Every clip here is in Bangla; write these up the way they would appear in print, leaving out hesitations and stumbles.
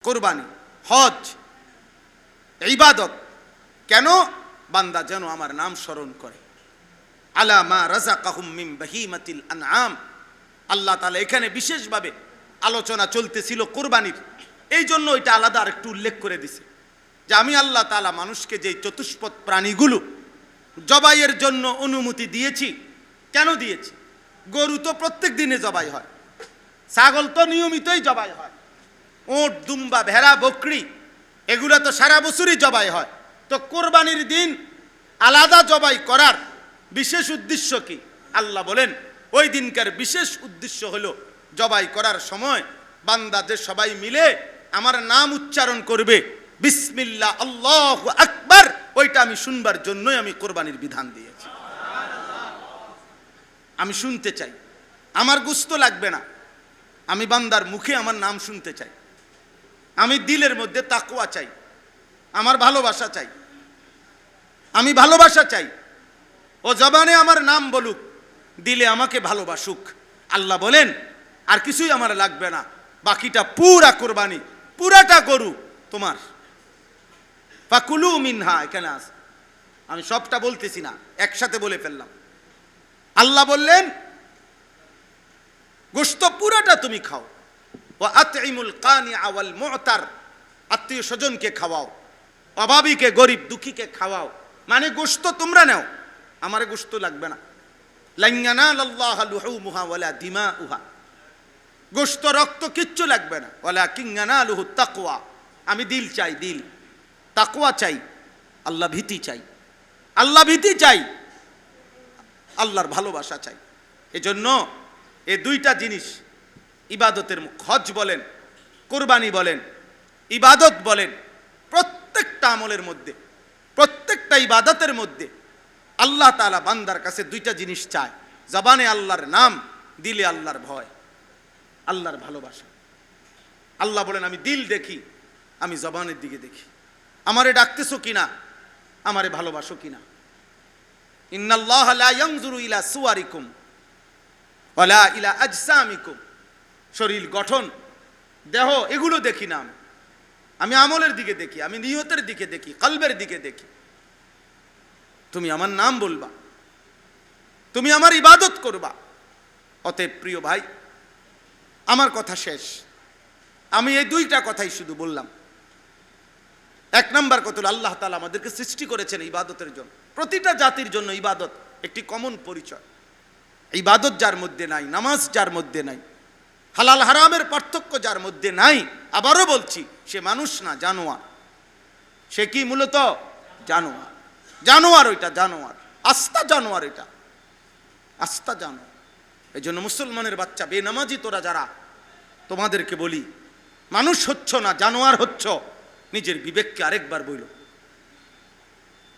কুরবানি, হজ, ইবাদত। কেন? বান্দা যেন আমার নাম স্মরণ করে। আলা মা রাযাকাহুম মিন বাহিমাতিল আনআম। আল্লাহ তাআলা এখানে বিশেষভাবে আলোচনা চলতেছিল কুরবানির, এই জন্য এটা আলাদা আরেকটু উল্লেখ করে দিছে যে আমি আল্লাহ তাআলা মানুষকে যে চতুষ্পদ প্রাণীগুলো জবাইয়ের জন্য অনুমতি দিয়েছি। কেন দিয়েছি? গরু তো প্রত্যেক দিনে জবাই হয়, ছাগল তো নিয়মিতই জবাই হয়, ওট, দুম্বা, ভেড়া, বকরি এগুলো তো সারা বছরই জবাই হয়। তো কোরবানির দিন আলাদা জবাই করার বিশেষ উদ্দেশ্য কি? আল্লাহ বলেন ওই দিনকার বিশেষ উদ্দেশ্য হলো জবাই করার সময় বান্দাদের সবাই মিলে আমার নাম উচ্চারণ করবে, বিসমিল্লাহ আল্লাহু আকবার। ওইটা আমি শুনবার জন্যই আমি কোরবানির বিধান দিয়েছি। আমি শুনতে চাই, আমার গোশত লাগবে না, আমি বান্দার মুখে আমার নাম শুনতে চাই। আমি দিলের মধ্যে তাকওয়া চাই, আমার ভালোবাসা চাই, আমি ভালোবাসা চাই। ও জবানে আমার নাম বলুক, দিলে আমাকে ভালোবাসুক। আল্লাহ বলেন আর কিছুই আমার লাগবে না, বাকিটা পুরা কোরবানি, পুরাটা গরু তোমার। ফাকুলু মিনহা, এখানে আছে, আমি সবটা বলতেছি না, একসাথে বলে ফেললাম। আল্লাহ বললেন গোশত পুরাটা তুমি খাও। ওয়া আতইমুল কানিআ ওয়াল মু'তার, আত্মীয় স্বজনকে খাওয়াও, অভাবীকে, গরিব দুঃখীকে খাওয়াও। মানে গোশত তোমরা নাও, আমারে গোশত লাগবে না। লান ইয়ানালাল্লাহু লুহুমুহা ওয়ালা দিমাউহা, গোশত রক্ত কিচ্ছু লাগবে না। ওয়ালাকিন ইয়ানালুহু তাকওয়া, আমি দিল চাই, দিল তাকওয়া চাই, আল্লাহ ভীতি চাই, আল্লাহ ভীতি চাই, আল্লাহর ভালোবাসা চাই। এজন্য এই দুইটা জিনিস ইবাদতের হজ বলেন, কুরবানি বলেন, ইবাদত বলেন, প্রত্যেকটা আমলের মধ্যে, প্রত্যেকটা ইবাদতের মধ্যে আল্লাহ তাআলা বান্দার কাছে দুইটা জিনিস চায়, জবানে আল্লাহর নাম, দিলে আল্লাহর ভয়, আল্লাহর ভালোবাসা। আল্লাহ বলেন আমি দিল দেখি, আমি জবানের দিকে দেখি, আমারে ডাকতেছো কিনা, আমারে ভালোবাসো কিনা। ইন্নাল্লাহা লা ইয়ানজুরু ইলা সুওয়ারিকুম ওয়ালা ইলা আজসামিকুম, শরীর গঠন, দেহ এগুলো দেখি না, আমি আমলের দিকে দেখি, আমি নিয়তের দিকে দেখি, কলবের দিকে দেখি। তুমি আমার নাম বলবা, তুমি আমার ইবাদত করবা। অতএব প্রিয় ভাই, আমার কথা শেষ, আমি এই দুইটা কথাই শুধু বললাম। এক নাম্বার কথা হলো আল্লাহ তাআলা আমাদেরকে সৃষ্টি করেছেন ইবাদতের জন্য। প্রতিটা জাতির জন্য ইবাদত একটি কমন পরিচয়। ইবাদত যার মধ্যে নাই, নামাজ যার মধ্যে নাই, হালাল হারামের পার্থক্য যার মধ্যে নাই, আবারও বলছি সে মানুষ না, জানোয়ার। সে কি? মূলত জানোয়ার। জানোয়ার ওইটা, জানোয়ার, আস্তা জানোয়ার, এটা আস্তা জানোয়ার। এই জন্য মুসলমানের বাচ্চা বেনামাজি তোরা যারা, তোমাদেরকে বলি, মানুষ হচ্ছ না, জানোয়ার হচ্ছ। নিজের বিবেককে আরেকবার বইল।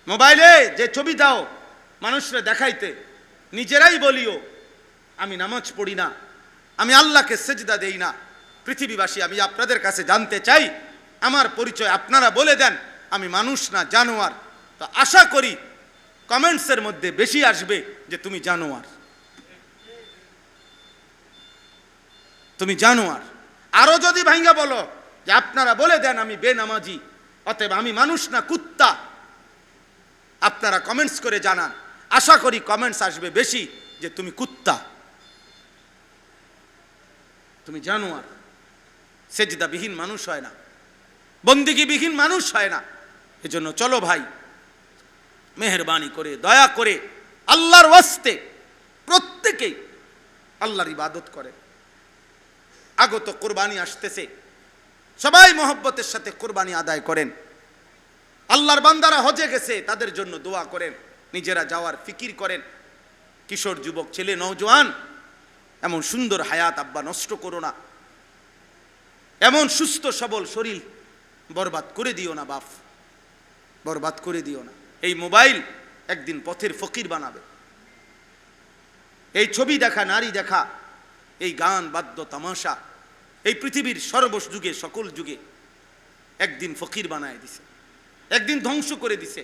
মোবাইলে যে ছবি দাও মানুষরা দেখাইতে, নিজেরাই বলিও আমি নামাজ পড়ি না, আমি আল্লাহকে সেজদা দেই না। পৃথিবীবাসী, আমি আপনাদের কাছে জানতে চাই, আমার পরিচয় আপনারা বলে দেন, আমি মানুষ না, জানোয়ার। তো আশা করি কমেন্টসের মধ্যে বেশি আসবে যে তুমি জানোয়ার, তুমি জানোয়ার। আরো যদি ভাঙ্গা বলো যে আপনারা বলে দেন আমি বেনামাজি, অতএব আমি মানুষ না, কুত্তা, আপনারা কমেন্টস করে জানান। আশা করি কমেন্টস আসবে বেশি যে তুমি কুত্তা, তুমি জানোয়ার। সেজদাবিহীন মানুষ হয় না, বন্দিগিবিহীন মানুষ হয় না। এজন্য চলো ভাই, মেহেরবানি করে, দয়া করে, আল্লাহর ওয়াস্তে প্রত্যেকেই আল্লাহর ইবাদত করে। আগত কুরবানি আসতেছে, সবাই মহব্বতের সাথে কুরবানি আদায় করেন। আল্লাহর বান্দারা হজে গেছে, তাদের জন্য দোয়া করেন, নিজেরা যাওয়ার ফিকির করেন। কিশোর, যুবক, ছেলে, নওজোয়ান, এমন সুন্দর হায়াত আব্বা নষ্ট করো না, এমন সুস্থ সবল শরীর বরবাদ করে দিও না বাপ, বরবাদ করে দিও না। এই মোবাইল একদিন পথের ফকির বানাবে। এই ছবি দেখা, নারী দেখা, এই গান, বাদ্য, তামাশা, এই পৃথিবীর সর্বযুগে, সকল যুগে একদিন ফকির বানায় দিছে, একদিন ধ্বংস করে দিছে।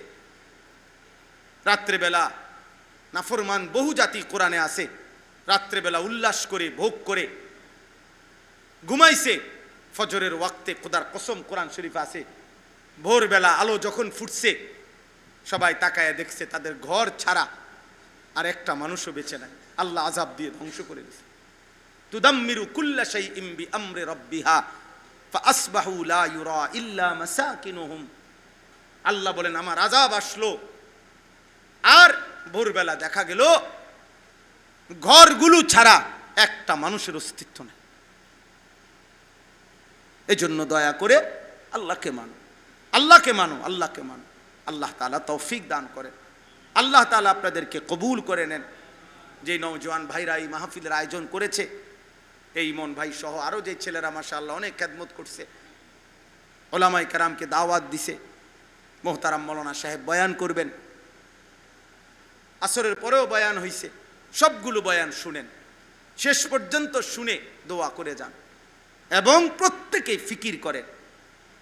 রাত্রেবেলা নাফরমান বহু জাতি কোরআনে আছে, রাত্রেবেলা উল্লাস করে, ভোগ করে ঘুমাইছে, ফজরের ওয়াক্তে খোদার কসম কোরআন শরীফ আছে, ভোরবেলা আলো যখন ফুটছে সবাই তাকায় দেখছে তাদের ঘর ছাড়া আর একটা মানুষও বেঁচে নাই। আল্লাহ আযাব দিয়ে ধ্বংস করে দিয়েছে। তুদাম্মিরু কুল্লা শাইইন বিআমরি রাব্বিহা ফাআসবাহু লা ইউরা ইল্লা মাসাকিনুহুম। আল্লাহ বলেন আমার আযাব আসলো আর ভোরবেলা দেখা গেল ঘরগুলো ছাড়া একটা মানুষের অস্তিত্ব নেই। এজন্য দয়া করে আল্লাহকে মানো, আল্লাহকে মানো, আল্লাহকে মানো। আল্লাহ তাআলা তৌফিক দান করেন, আল্লাহ তাআলা আপনাদেরকে কবুল করে নেন। যে নওজোয়ান ভাইরা এই মাহফিলের আয়োজন করেছে, এই ইমন ভাই সহ আরও যে ছেলেরা মাশাআল্লাহ অনেক খেদমত করছে, ওলামায়ে কেরামকে দাওয়াত দিছে, মোহতারাম মৌলানা সাহেব বয়ান করবেন, আসরের পরেও বয়ান হইছে, সবগুলো বয়ান শুনেন, শেষ পর্যন্ত শুনে দোয়া করে যান এবং প্রত্যেকেই ফিকির করেন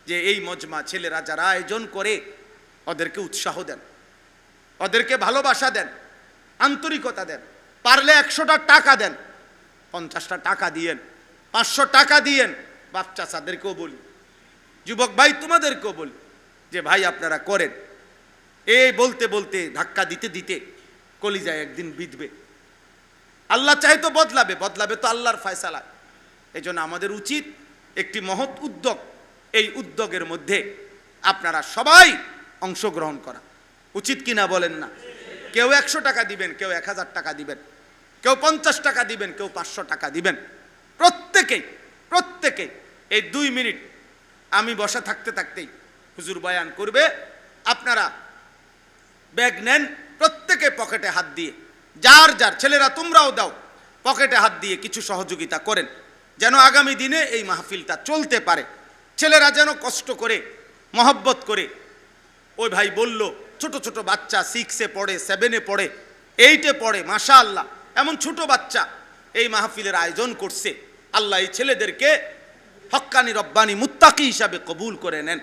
যে এই মজমা ছেলেরা যারা আয়োজন করে ওদেরকে উৎসাহ দেন, ওদেরকে ভালোবাসা দেন, আন্তরিকতা দেন। পারলে 100টা টাকা দেন, 50টা টাকা দিয়েন, 500 টাকা দিয়েন। বাপ চাচাদেরকেও বলি, যুবক ভাই তোমাদেরকেও বলি যে ভাই আপনারা করেন। এই বলতে বলতে ধাক্কা দিতে দিতে কলিজায় একদিন বিঁধবে। আল্লাহ চাহে তো বদলাবে, বদলাবে তো আল্লাহর ফয়সালা। এই জন্য আমাদের উচিত একটি মহৎ উদ্যোগ, এই উদ্যোগের মধ্যে আপনারা সবাই অংশগ্রহণ করা উচিত কিনা বলেন না? কেউ 100 টাকা দিবেন, কেউ 1000 টাকা দিবেন, কেউ 50 টাকা দিবেন, কেউ 500 টাকা দিবেন। প্রত্যেকেই এই 2 মিনিট আমি বসা থাকতে থাকতেই হুজুর বয়ান করবে, আপনারা ব্যাগ নেন, প্রত্যেকে পকেটে হাত দিয়ে, যার যার ছেলেরা তোমরাও দাও, পকেটে হাত দিয়ে কিছু সহযোগিতা করেন যেন আগামী দিনে এই মাহফিলটা চলতে পারে। ছেলেরা যেন কষ্ট করে মহব্বত করে, ওই ভাই বলল ছোট ছোট বাচ্চা 6-এ পড়ে, 7-এ পড়ে, 8-এ পড়ে, মাশাআল্লাহ এমন ছোট বাচ্চা এই মাহফিলের আয়োজন করছে। আল্লাহ এই ছেলেদেরকে হক্কানি রব্বানি মুত্তাকি হিসাবে কবুল করে নেন।